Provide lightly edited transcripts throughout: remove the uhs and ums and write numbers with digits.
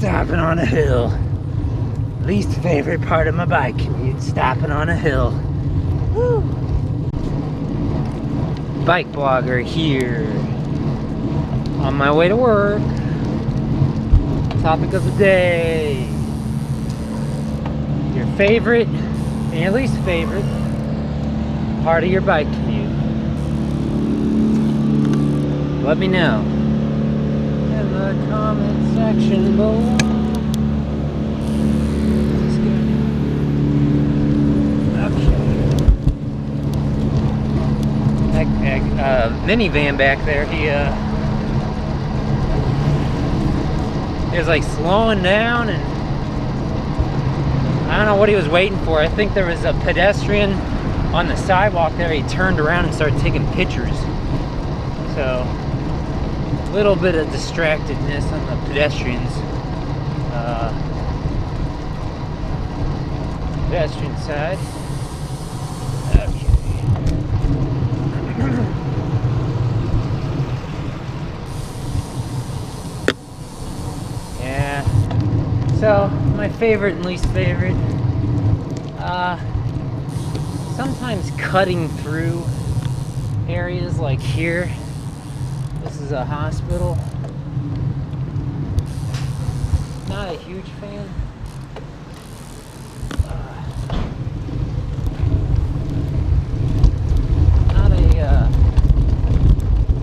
stopping on a hill. Least favorite part of my bike commute, stopping on a hill. Woo. Bike blogger here. On my way to work. Topic of the day. Your favorite and your least favorite part of your bike commute. Let me know in the comment section below. Minivan back there, he was like slowing down, and I don't know what he was waiting for. I think there was a pedestrian on the sidewalk there. He turned around and started taking pictures. So a little bit of distractedness on the pedestrian side. So, my favorite and least favorite, sometimes cutting through areas like here. This is a hospital. Not a huge fan.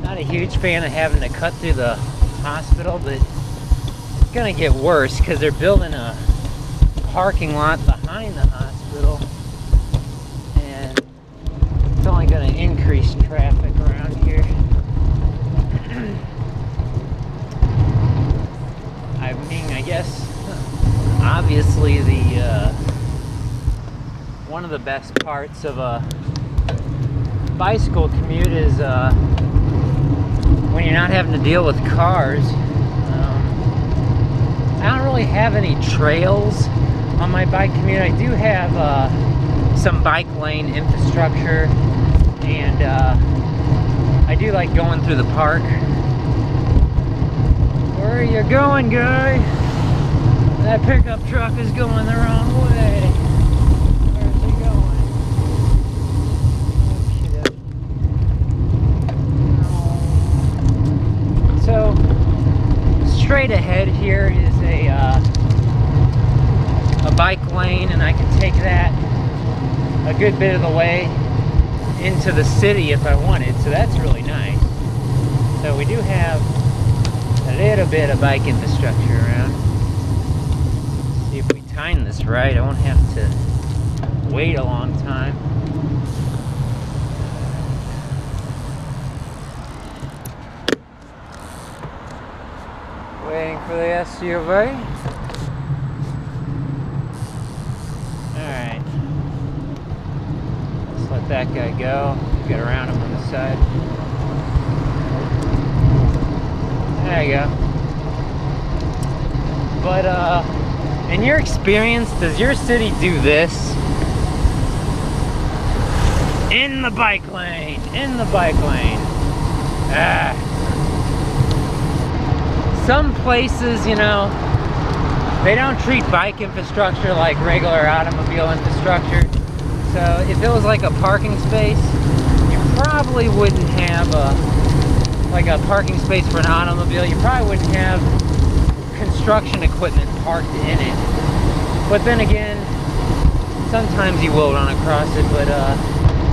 Not a huge fan of having to cut through the hospital, but gonna get worse because they're building a parking lot behind the hospital, and it's only gonna increase traffic around here. I mean, I guess obviously the one of the best parts of a bicycle commute is when you're not having to deal with cars. I don't really have any trails on my bike commute. I do have some bike lane infrastructure, and I do like going through the park. Where are you going, guy? That pickup truck is going the wrong way. Where's he going? So straight ahead here is a bike lane, and I can take that a good bit of the way into the city if I wanted, so that's really nice. So we do have a little bit of bike infrastructure around. See if we time this right, I won't have to wait a long time. Waiting for the SUV. Alright. Let's let that guy go. Get around him on the side. There you go. But, in your experience, does your city do this? In the bike lane! In the bike lane! Some places, you know, they don't treat bike infrastructure like regular automobile infrastructure. So if it was like a parking space, you probably wouldn't have like a parking space for an automobile. You probably wouldn't have construction equipment parked in it. But then again, sometimes you will run across it, but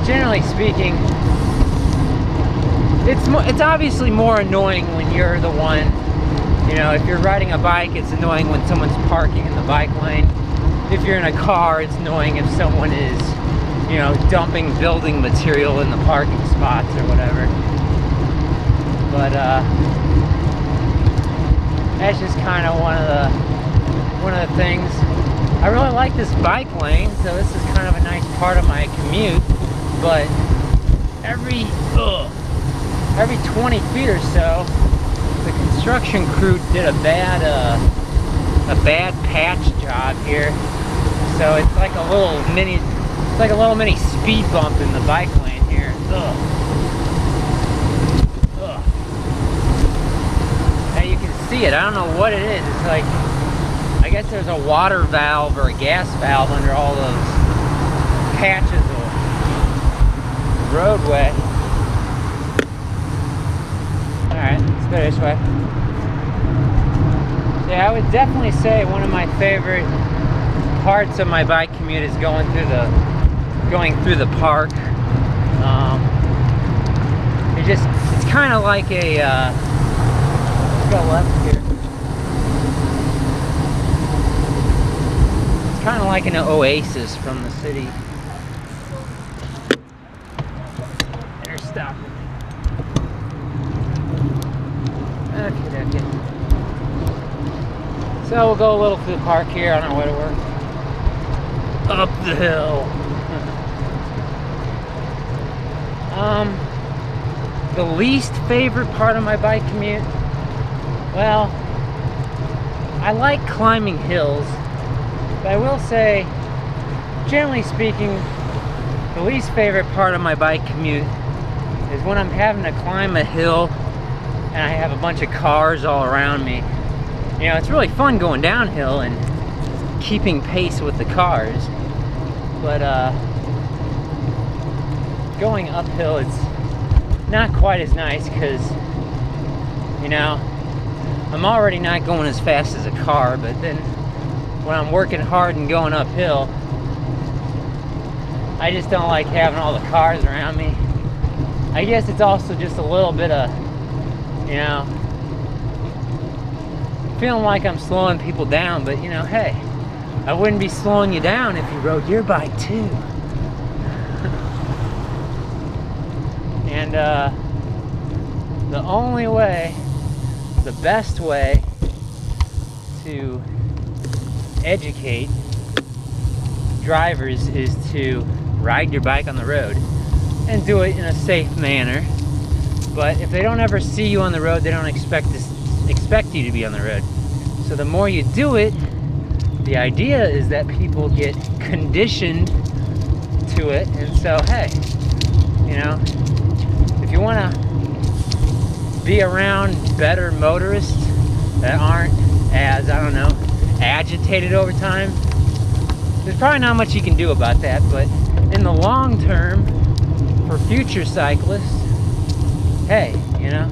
generally speaking, it's obviously more annoying when you're the one. You know, if you're riding a bike, it's annoying when someone's parking in the bike lane. If you're in a car, it's annoying if someone is, you know, dumping building material in the parking spots or whatever. But that's just kind of one of the things. I really like this bike lane, so this is kind of a nice part of my commute. But every 20 feet or so, the construction crew did a bad patch job here, so it's like a little mini speed bump in the bike lane here. Now you can see it. I don't know what it is. It's like guess there's a water valve or a gas valve under all those patches of roadway. Alright, let's go this way. Yeah, I would definitely say one of my favorite parts of my bike commute is going through the park. It's kind of like a let's go left here. It's kind of like an oasis from the city. Better stop. Okay. So we'll go a little through the park here on our way to work. Up the hill. The least favorite part of my bike commute, well, I like climbing hills, but I will say, generally speaking, the least favorite part of my bike commute is when I'm having to climb a hill and I have a bunch of cars all around me. You know, it's really fun going downhill and keeping pace with the cars, but going uphill, it's not quite as nice because, you know, I'm already not going as fast as a car, but then when I'm working hard and going uphill, I just don't like having all the cars around me. I guess it's also just a little bit of, you know, feeling like I'm slowing people down, but you know, hey, I wouldn't be slowing you down if you rode your bike too. And the only way, the best way to educate drivers is to ride your bike on the road and do it in a safe manner. But if they don't ever see you on the road, they don't expect you to be on the road. So the more you do it, the idea is that people get conditioned to it. And so, hey, you know, if you want to be around better motorists that aren't as, I don't know, agitated over time, there's probably not much you can do about that. But in the long term, for future cyclists, hey, you know,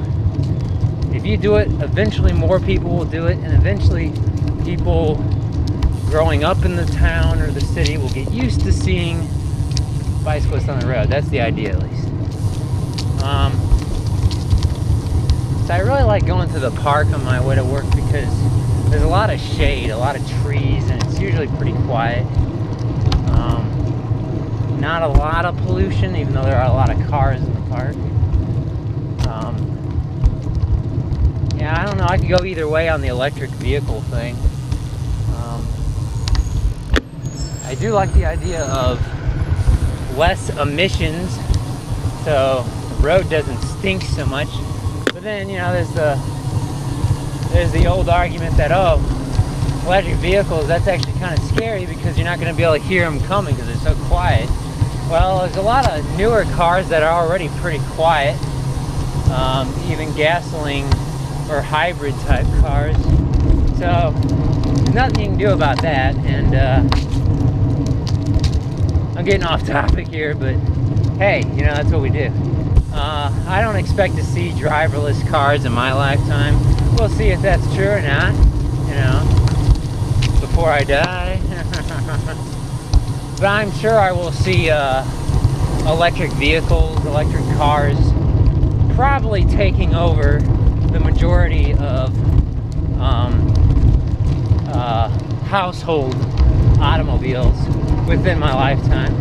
if you do it, eventually more people will do it, and eventually people growing up in the town or the city will get used to seeing bicyclists on the road. That's the idea, at least. So I really like going to the park on my way to work because there's a lot of shade, a lot of trees, and it's usually pretty quiet. Not a lot of pollution, even though there are a lot of cars in the park. Yeah, I don't know, I could go either way on the electric vehicle thing. I do like the idea of less emissions, so the road doesn't stink so much. But then, you know, there's the old argument that, oh, electric vehicles, that's actually kind of scary because you're not going to be able to hear them coming because they're so quiet. Well, there's a lot of newer cars that are already pretty quiet, even gasoline or hybrid type cars. So there's nothing you can do about that. And I'm getting off topic here, but hey, you know, that's what we do. I don't expect to see driverless cars in my lifetime. We'll see if that's true or not, you know, before I die. But I'm sure I will see electric vehicles, electric cars probably taking over the majority of household automobiles within my lifetime.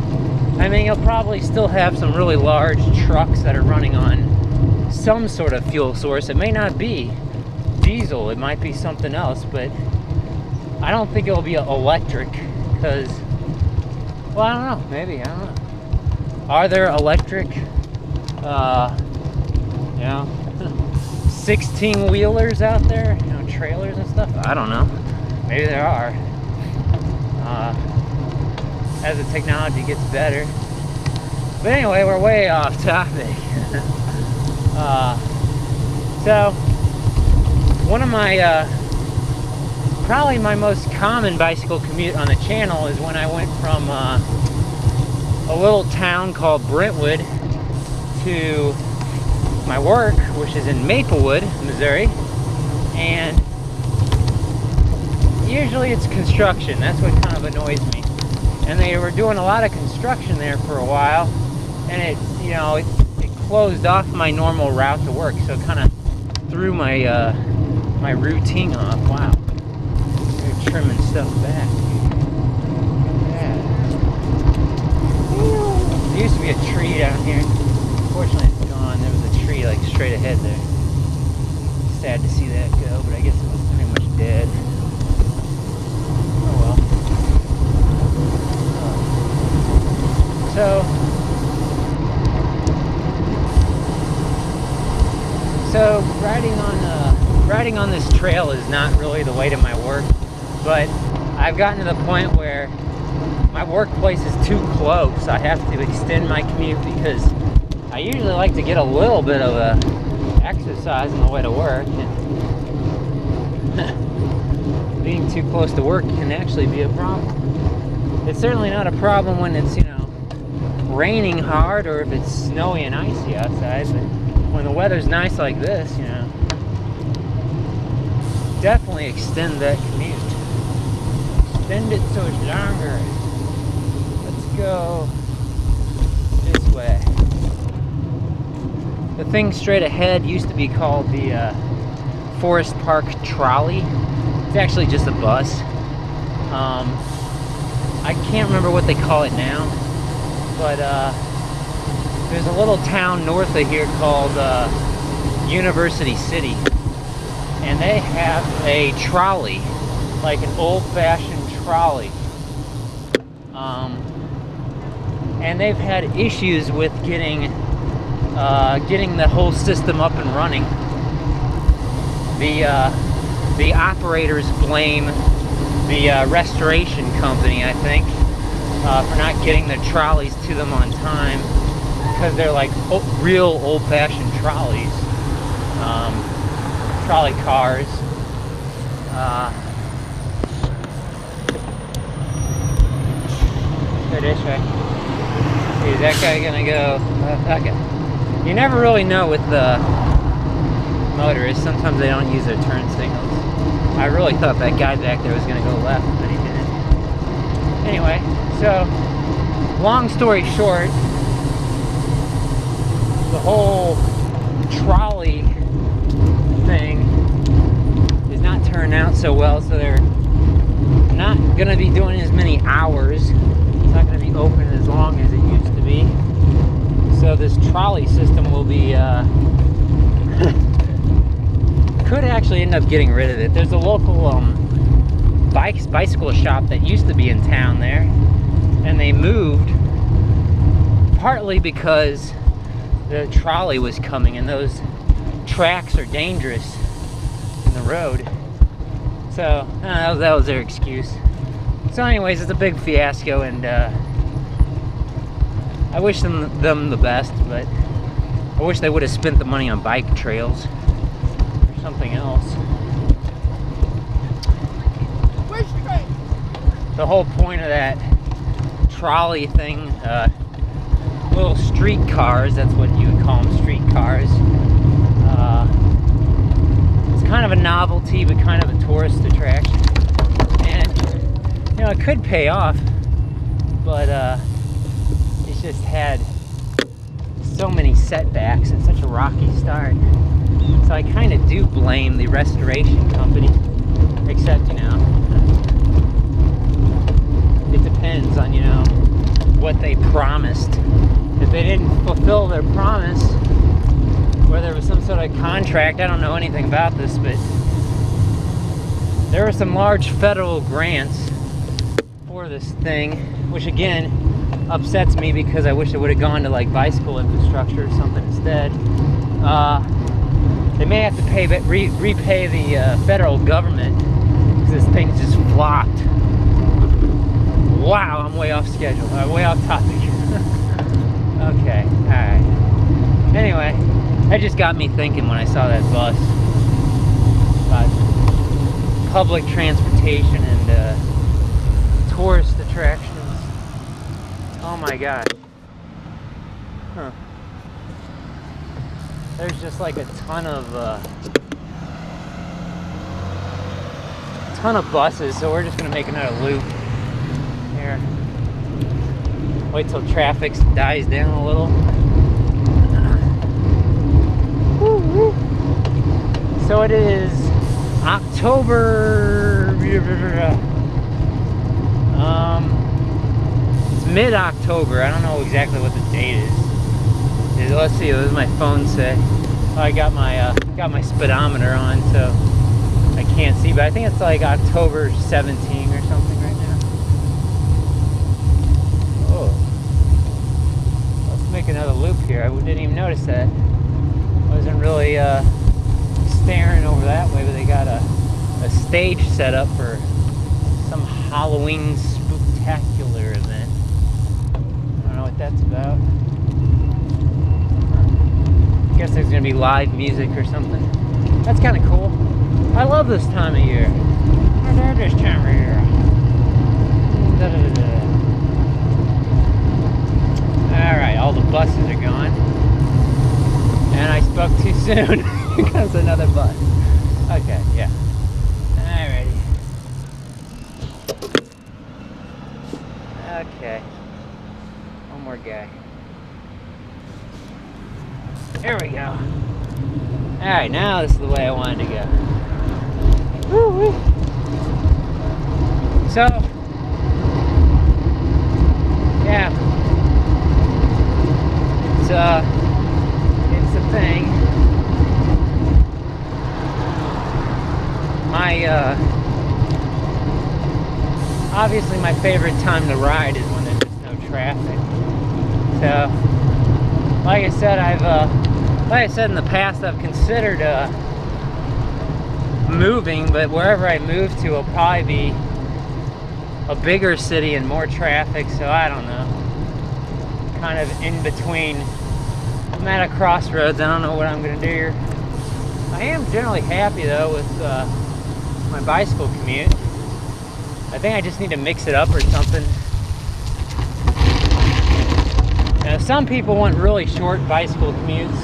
I mean, you'll probably still have some really large trucks that are running on some sort of fuel source. It may not be diesel, it might be something else, but I don't think it'll be electric because, well, I don't know, maybe, I don't know. Are there electric, you know, 16-wheelers out there, you know, trailers and stuff? I don't know. Maybe there are. As the technology gets better. But anyway, we're way off topic. So, one of my Probably my most common bicycle commute on the channel is when I went from a little town called Brentwood to my work, which is in Maplewood, Missouri, and usually it's construction. That's what kind of annoys me. And they were doing a lot of construction there for a while, and it closed off my normal route to work, so it kind of threw my my routine off. Wow, they're trimming stuff back. Yeah. There used to be a tree down here. Fortunately, it's gone. There was a tree like straight ahead there. Sad to see that go, but I guess it was pretty much dead. Oh well. So riding on this trail is not really the way to my work, but I've gotten to the point where my workplace is too close. I have to extend my commute because I usually like to get a little bit of a exercise on the way to work, and being too close to work can actually be a problem. It's certainly not a problem when it's, raining hard or if it's snowy and icy outside, but when the weather's nice like this, definitely extend that commute. Extend it so it's longer. Let's go this way. The thing straight ahead used to be called the Forest Park Trolley. It's actually just a bus. I can't remember what they call it now, but there's a little town north of here called University City, and they have a trolley, like an old-fashioned trolley, and they've had issues with getting the whole system up and running. The operators blame the restoration company, I think, for not getting the trolleys to them on time, because they're like real old-fashioned trolleys, trolley cars. Go this way. Is that guy gonna go? Okay. You never really know with the motorists. Sometimes they don't use their turn signals. I really thought that guy back there was gonna go left, but he didn't. Anyway, so long story short, the whole trolley thing is not turning out so well, so they're not going to be doing as many hours. It's not going to be open as long as it used to be. So this trolley system will be could actually end up getting rid of it. There's a local bicycle shop that used to be in town there, and they moved partly because the trolley was coming, and those tracks are dangerous in the road. So that was their excuse. So anyways, it's a big fiasco, and I wish them the best, but I wish they would have spent the money on bike trails or something else. The whole point of that trolley thing, little street cars, that's what you would call them, street cars. It's kind of a novelty, but kind of a tourist attraction. And, it could pay off, but it's just had so many setbacks and such a rocky start. So I kind of do blame the restoration company, except, it depends on, what they promised. If they didn't fulfill their promise, or there was some sort of contract, I don't know anything about this, but there were some large federal grants for this thing, which again upsets me because I wish it would have gone to like bicycle infrastructure or something instead. They may have to repay the federal government because this thing just flopped. Wow, I'm way off schedule. Way off topic. Okay, alright. Anyway, that just got me thinking when I saw that bus about public transportation. vacation and tourist attractions. Oh my god. Huh. There's just like a ton of buses, so we're just gonna make another loop here. Wait till traffic dies down a little. So it is October. It's mid-October. I don't know exactly what the date is. Let's see. What does my phone say? Oh, I got my speedometer on, so I can't see. But I think it's like October 17 or something right now. Oh, let's make another loop here. I didn't even notice that. Wasn't really staring over that way, but they got a stage set up for some Halloween spooktacular event. I don't know what that's about. I guess there's gonna be live music or something. That's kind of cool. I love this time of year. I love this time of year. Alright, all the buses are gone. And I spoke too soon. Here comes another bus. Okay, yeah. Alrighty. Okay. One more guy. There we go. Alright, now this is the way I wanted to go. Woo-wee. So, yeah. It's a thing. Obviously my favorite time to ride is when there's just no traffic. So, like I said in the past, I've considered moving, but wherever I move to will probably be a bigger city and more traffic, so I don't know. Kind of in between. I'm at a crossroads. I don't know what I'm gonna do here. I am generally happy though with my bicycle commute. I think I just need to mix it up or something. Now, some people want really short bicycle commutes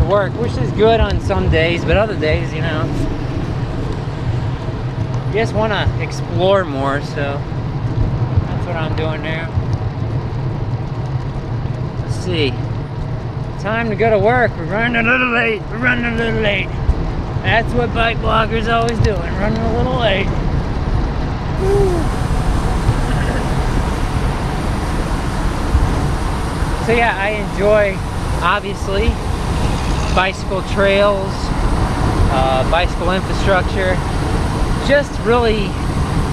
to work, which is good on some days, but other days, you know, you just want to explore more, so that's what I'm doing now. Let's see. Time to go to work. We're running a little late. We're running a little late. That's what bike bloggers always doing, running a little late. Woo. So yeah, I enjoy, obviously, bicycle trails, bicycle infrastructure, just really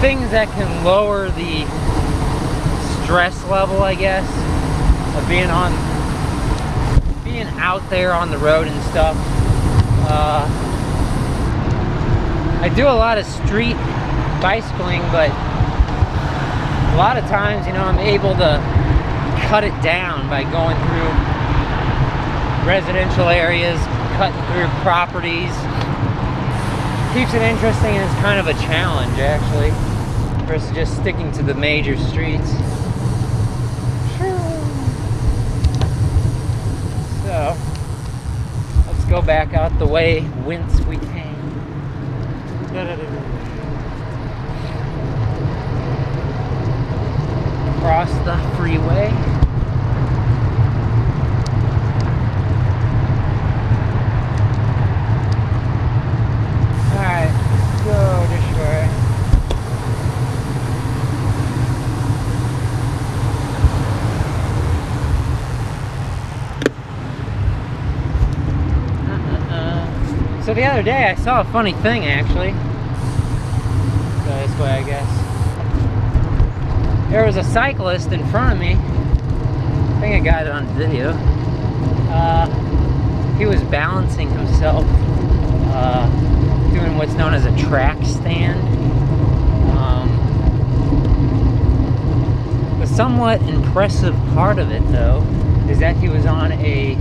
things that can lower the stress level, I guess, of being out there on the road and stuff. I do a lot of street bicycling, but a lot of times, you know, I'm able to cut it down by going through residential areas, cutting through properties. Keeps it interesting, and it's kind of a challenge actually versus just sticking to the major streets. So let's go back out the way whence we came. Across the freeway. Alright, let's go this way. So the other day I saw a funny thing actually. Go this way, I guess. There was a cyclist in front of me. I think I got it on video. He was balancing himself, doing what's known as a track stand. The somewhat impressive part of it, though, is that he was on a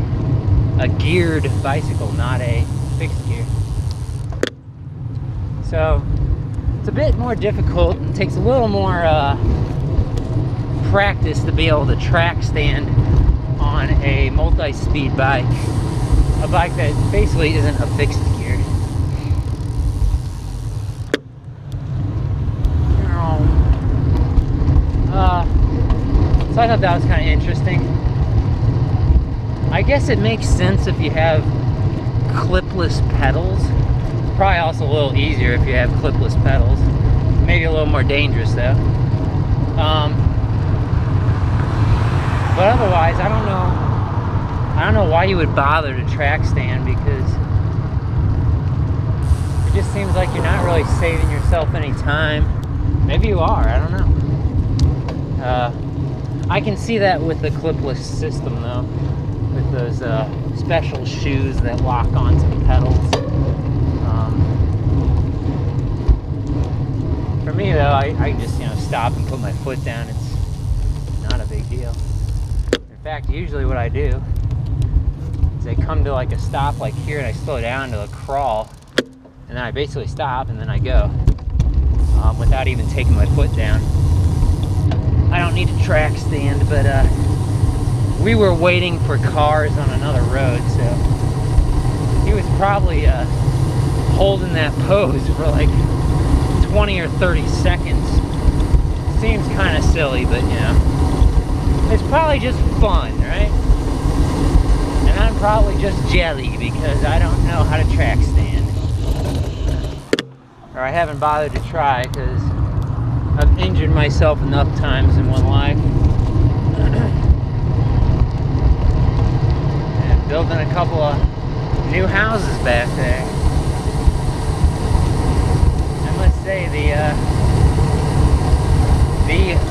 geared bicycle, not a fixed gear. So It's a bit more difficult and takes a little more practice to be able to track stand on a multi-speed bike. A bike that basically isn't a fixed gear. So I thought that was kind of interesting. I guess it makes sense if you have clipless pedals. It's probably also a little easier if you have clipless pedals. Maybe a little more dangerous though. But otherwise, I don't know why you would bother to track stand, because it just seems like you're not really saving yourself any time. Maybe you are, I don't know. I can see that with the clipless system though, with those special shoes that lock onto the pedals. For me though, I just stop and put my foot down. It's not a big deal. In fact, usually what I do is I come to like a stop like here and I slow down to a crawl, and then I basically stop and then I go without even taking my foot down. I don't need a track stand, but we were waiting for cars on another road, so he was probably holding that pose for like 20 or 30 seconds. Seems kind of silly, but it's probably just fun, right? And I'm probably just jelly because I don't know how to track stand. Or I haven't bothered to try because I've injured myself enough times in one life. And building a couple of new houses back there. I must say the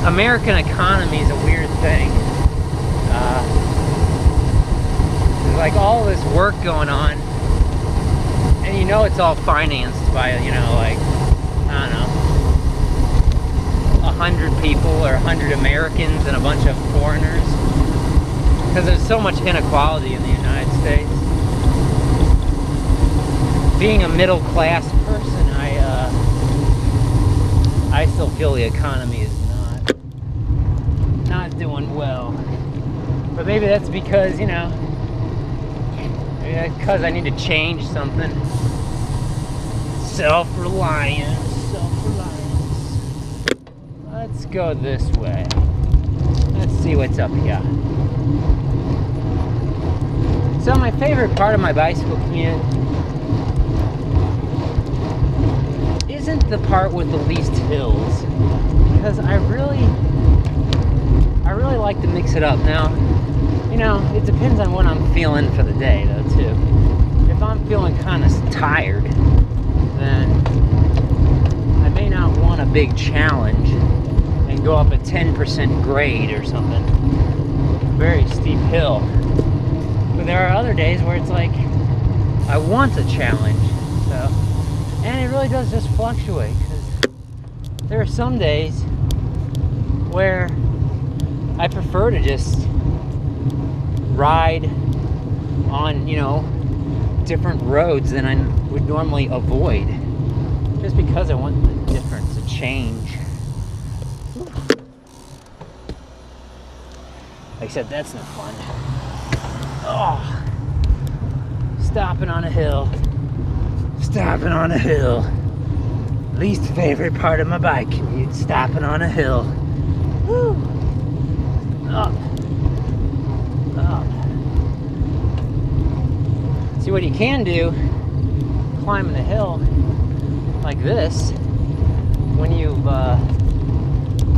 American economy is a weird thing. There's like all this work going on, and it's all financed by like, I don't know, 100 people or 100 Americans and a bunch of foreigners, because there's so much inequality in the United States. Being a middle-class person, I still feel the economy is not doing well. But maybe that's because, maybe that's because I need to change something. Self-reliance. Let's go this way. Let's see what's up here. So my favorite part of my bicycle commute isn't the part with the least hills, because I really like to mix it up. Now, it depends on what I'm feeling for the day though too. If I'm feeling kind of tired, then I may not want a big challenge and go up a 10% grade or something. Very steep hill. But there are other days where it's like, I want a challenge. So, and it really does just fluctuate, because there are some days where I prefer to just ride on, different roads than I would normally avoid. Just because I want the difference, a change. Except that's no fun. Oh, stopping on a hill. Stopping on a hill. Least favorite part of my bike commute, stopping on a hill. Woo. Up. Up. See, what you can do, climbing a hill like this, when you've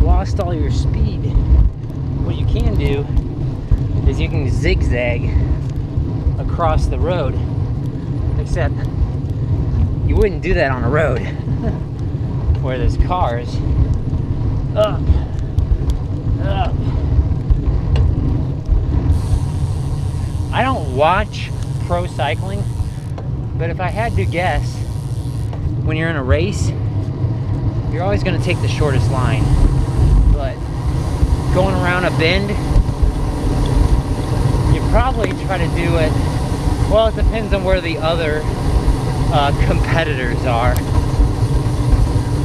lost all your speed, what you can do is you can zigzag across the road, except you wouldn't do that on a road where there's cars. Up, up. I don't watch pro cycling, but if I had to guess, when you're in a race, you're always going to take the shortest line. But going around a bend, you probably try to do it, well, it depends on where the other competitors are.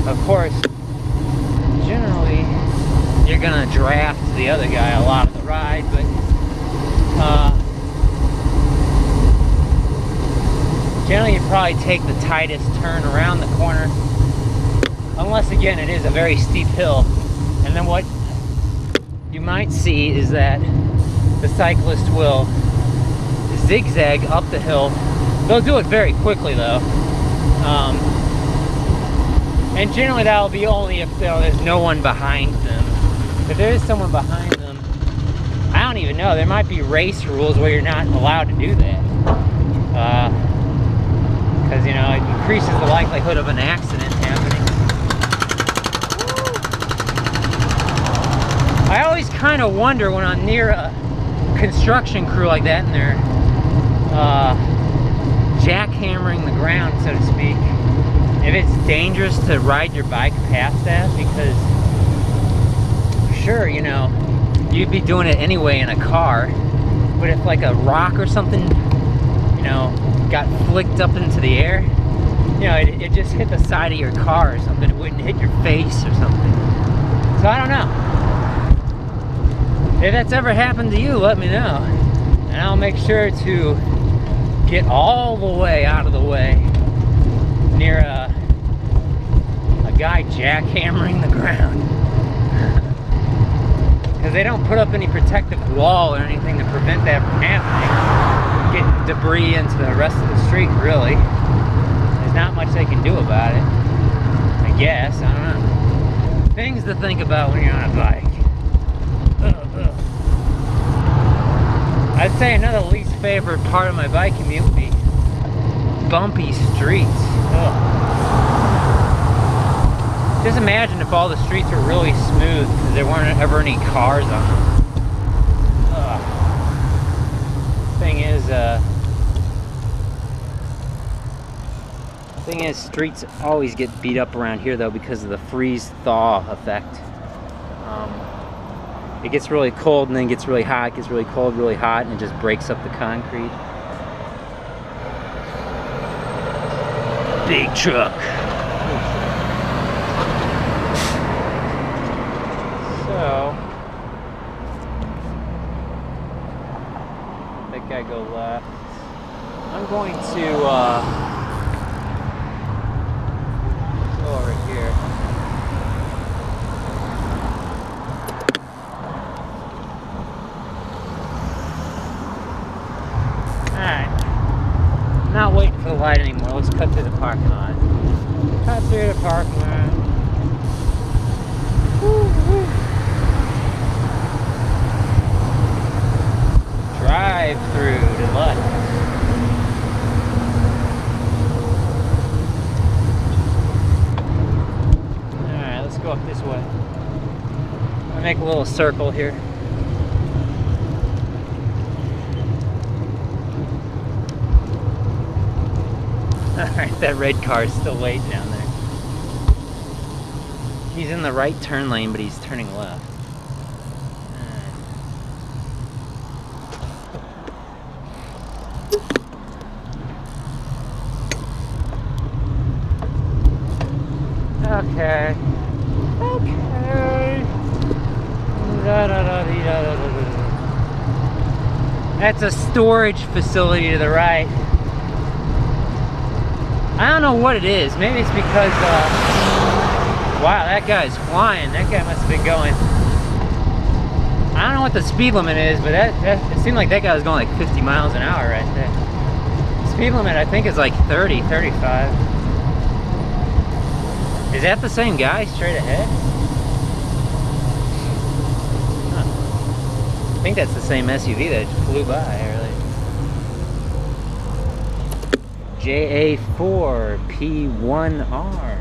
Of course, generally, you're gonna draft the other guy a lot of the ride, but generally you probably take the tightest turn around the corner, unless again it is a very steep hill. And then what you might see is that the cyclist will zigzag up the hill. They'll do it very quickly though. And generally that will be only if there's no one behind them. If there is someone behind them, I don't even know. There might be race rules where you're not allowed to do that. Because, you know, it increases the likelihood of an accident happening. I always kind of wonder when I'm near a construction crew like that and they're jackhammering the ground, so to speak, if it's dangerous to ride your bike past that, because sure, you know, you'd be doing it anyway in a car, but if like a rock or something, you know, got flicked up into the air, you know, it just hit the side of your car or something, it wouldn't hit your face or something. So I don't know. If that's ever happened to you, let me know, and I'll make sure to get all the way out of the way near a guy jackhammering the ground. Because they don't put up any protective wall or anything to prevent that from happening. Get debris into the rest of the street, really. There's not much they can do about it, I guess. I don't know. Things to think about when you're on a bike. I'd say another least favorite part of my bike commute would be bumpy streets. Ugh. Just imagine if all the streets were really smooth because there weren't ever any cars on them. Ugh. Thing is, streets always get beat up around here though because of the freeze-thaw effect. It gets really cold and then gets really hot, gets really cold, really hot, and it just breaks up the concrete. Big truck. So, that guy go left. I'm going to go over here. Not waiting for the light anymore. Let's cut through the parking lot. Cut through the parking lot. Woo-hoo. Drive through to left. Alright, let's go up this way. I'll make a little circle here. Alright, that red car is still waiting down there. He's in the right turn lane, but he's turning left. Okay. Okay. That's a storage facility to the right. I don't know what it is. Maybe it's because, wow, that guy's flying. That guy must have been going. I don't know what the speed limit is, but it seemed like that guy was going like 50 miles an hour right there. Speed limit, I think, is like 30, 35. Is that the same guy straight ahead? Huh. I think that's the same SUV that flew by earlier. JA4P1R.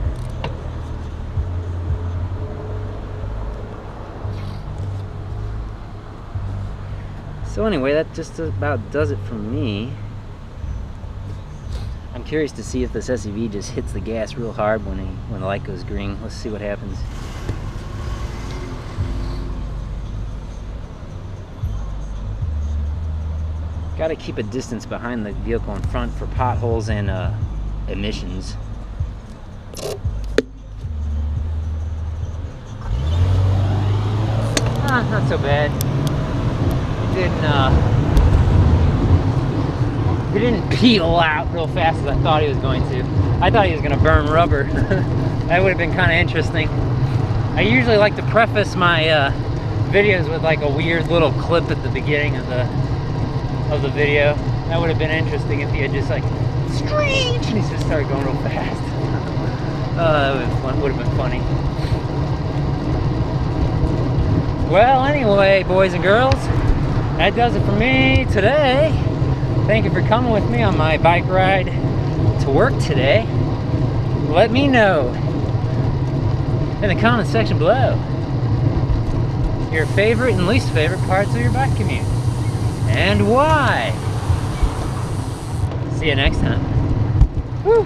So anyway, that just about does it for me. I'm curious to see if this SUV just hits the gas real hard when the light goes green. Let's see what happens. Got to keep a distance behind the vehicle in front for potholes and emissions. not so bad. He didn't peel out real fast as I thought he was going to. I thought he was going to burn rubber. That would have been kind of interesting. I usually like to preface my videos with like a weird little clip at the beginning of the video. That would have been interesting if he had just like screeched and he just started going real fast. That would have been funny. Well, anyway, boys and girls, that does it for me today. Thank you for coming with me on my bike ride to work today. Let me know in the comment section below your favorite and least favorite parts of your bike commute and why. See you next time. Woo.